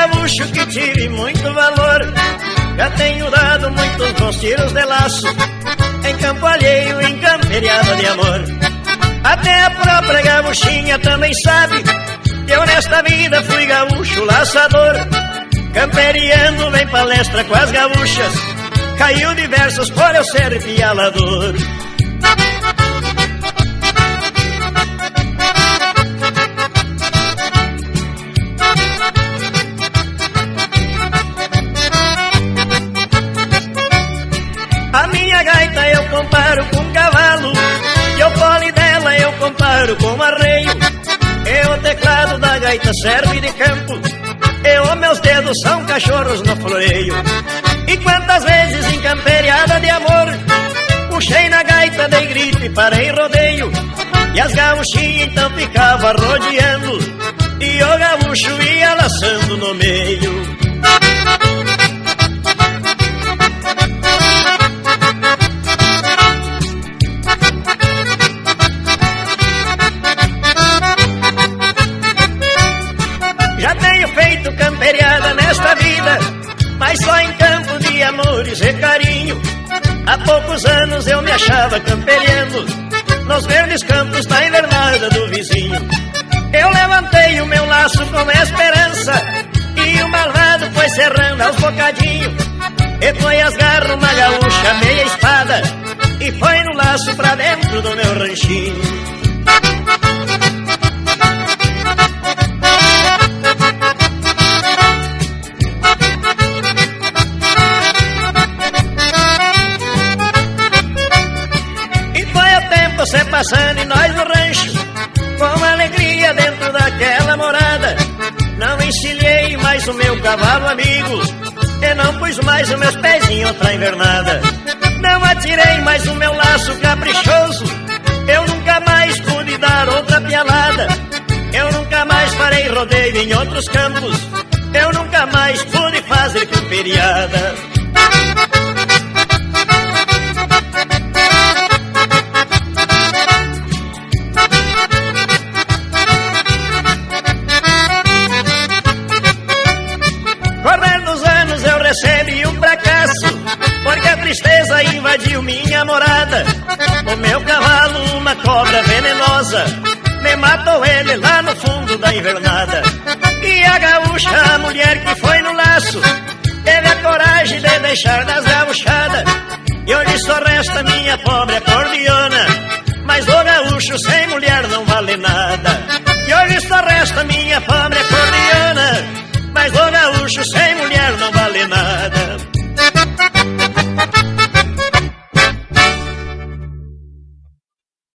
gaúcho que tive muito valor. Já tenho dado muitos bons tiros de laço, em campo alheio, em camperiada de amor. Até a própria gaúchinha também sabe que eu nesta vida fui gaúcho laçador. Camperiando em palestra com as gaúchas, caiu de versos por eu ser pialador. A minha gaita eu comparo com um cavalo, e o pole dela eu comparo com um arreio. E o teclado da gaita serve de campo, e os meus dedos são cachorros no floreio. E quantas vezes em camperiada de amor puxei na gaita, dei grito e parei rodeio. E as gaúchinhas então ficavam rodeando, e o gaúcho ia laçando no meio. Já tenho feito camperiada nesta vida, mas só em campo de amores e carinho. Há poucos anos eu me achava camperiando nos verdes campos da invernada do vizinho. Eu levantei o meu laço com esperança, e o malvado foi serrando aos bocadinhos. E foi as garras uma gaúcha meia espada, e foi no laço pra dentro do meu ranchinho. Você passando e nós no rancho, com alegria dentro daquela morada. Não encilhei mais o meu cavalo amigo, e não pus mais os meus pés em outra invernada. Não atirei mais o meu laço caprichoso, eu nunca mais pude dar outra pialada. Eu nunca mais farei rodeio em outros campos, eu nunca mais pude fazer camperiada. Recebi um fracasso, porque a tristeza invadiu minha morada. O meu cavalo, uma cobra venenosa, me matou ele lá no fundo da invernada. E a gaúcha, a mulher que foi no laço, teve a coragem de deixar das gauchadas. E hoje só resta minha pobre acordeona, mas o gaúcho sem mulher não vale nada. E hoje só resta minha pobre acordeona,